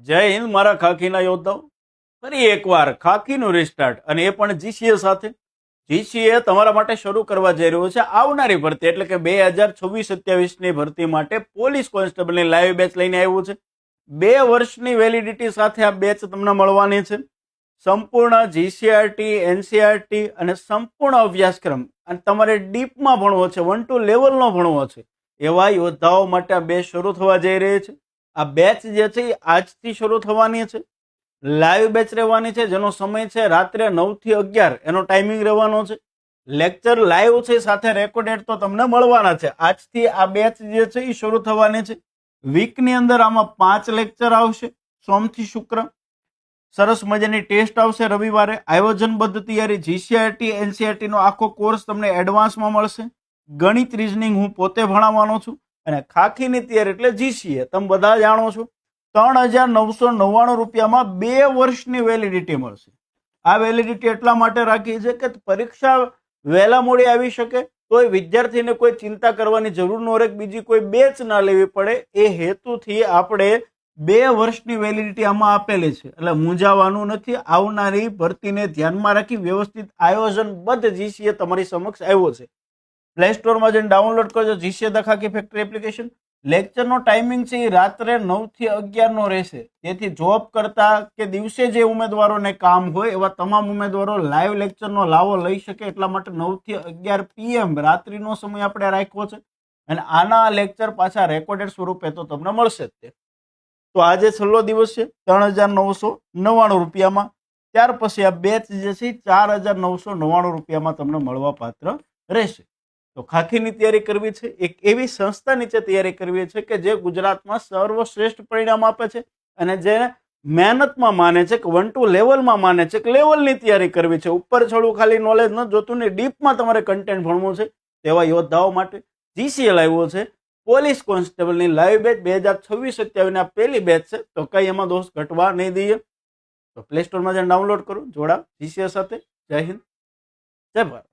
જય હિન્દ મારા ખાખીના યોદ્ધાઓ. ફરી એકવાર ખાખીનું રિસ્ટાર્ટ, અને એ પણ જીસીએ સાથે. જીસીએ તમારા માટે શરૂ કરવા જઈ રહ્યું છે આવનારી ભરતી, એટલે કે 2026-27 ની ભરતી માટે પોલીસ કોન્સ્ટેબલની લાઈવ બેચ લઈને આવ્યું છે. 2 વર્ષની વેલિડિટી સાથે આ બેચ તમને મળવાની છે. સંપૂર્ણ જીસીઆરટી, એનસીઆરટી અને સંપૂર્ણ અભ્યાસક્રમ, અને તમારે ડીપમાં ભણવો છે, 1 to લેવલનો ભણવો છે, એવા યોદ્ધાઓ માટે આ બેચ શરૂ થવા જઈ રહી છે. આ બેચ જે છે એ આજથી શરૂ થવાની છે. લાઈવ બેચ રહેવાની છે, જેનો સમય છે રાત્રે 9 થી 11 એનો ટાઈમિંગ રહેવાનો છે. લેક્ચર લાઈવ છે, સાથે રેકોર્ડેડ તો તમને મળવાના છે. આજથી આ બેચ જે છે એ શરૂ થવાની છે. વીકની અંદર આમાં 5 લેક્ચર આવશે, સોમથી શુક્ર. સરસ મજાની ટેસ્ટ આવશે રવિવારે. આયોજનબદ્ધ તૈયારી, જીસીઆરટી, એનસીઆરટી નો આખો કોર્સ તમને એડવાન્સમાં મળશે. ગણિત, રીઝનિંગ હું પોતે ભણાવવાનો છું. અને ખાખીની તૈયારી એટલે જીસીએ તમે બધા જાણો છો. 3,999 રૂપિયામાં 2 વર્ષની વેલિડિટી મળશે. આ વેલિડિટી એટલા માટે રાખી છે કે પરીક્ષા વહેલા મોડી આવી શકે, તોય વિદ્યાર્થીને કોઈ ચિંતા કરવાની જરૂર ન રહે, બીજી કોઈ બેચ ના લેવી પડે, એ હેતુથી આપણે 2 વર્ષની વેલિડિટી આમાં આપેલી છે. એટલે મૂંઝાવાનું નથી. આવનારી ભરતીને ધ્યાનમાં રાખી વ્યવસ્થિત આયોજનબદ્ધ જીસીએ તમારી સમક્ષ આવ્યો છે. પ્લે સ્ટોરમાં જઈને ડાઉનલોડ કરજો GCA the khaki factory application. લેક્ચરનો ટાઈમિંગ છે એ રાત્રે 9 થી 11 નો રહેશે. તેથી જોબ કરતા કે દિવસે જે ઉમેદવારોને કામ હોય એવા તમામ ઉમેદવારો લાઈવ લેક્ચરનો લાવો લઈ શકે, એટલા માટે 9 થી 11 PM રાત્રિનો સમય આપણે રાખ્યો છે. અને આના લેક્ચર પાછા રેકોર્ડેડ સ્વરૂપે તો તમને મળશે જ તે. તો આજે છેલ્લો દિવસ છે 3,999 રૂપિયામાં. ત્યાર પછી આ બેચ જે છે 4,999 રૂપિયામાં તમને મળવા પાત્ર રહેશે. તો ખાખીની તૈયારી કરવી છે, એક એવી સંસ્થા નીચે તૈયારી કરવી છે કે જે ગુજરાતમાં સર્વશ્રેષ્ઠ પરિણામ આપે છે, અને જે મહેનતમાં માને છે, કે 1 to લેવલમાં માને છે, કે લેવલની તૈયારી કરવી છે. ઉપર છોડું ખાલી નોલેજ ન જોતું ને ડીપમાં તમારે કન્ટેન્ટ ભણવું છે, તેવા યોદ્ધાઓ માટે જીસીએલ આવ્યો છે. પોલીસ કોન્સ્ટેબલની લાઈવ બેચ 2026-27 આ પહેલી બેચ છે. તો કઈ એમાં દોસ્ત ઘટવા નહીં દઈએ. તો પ્લે સ્ટોરમાં જઈને ડાઉનલોડ કરો, જોડાવ જીસીએ સાથે. જય હિન્દ, જય ભારત.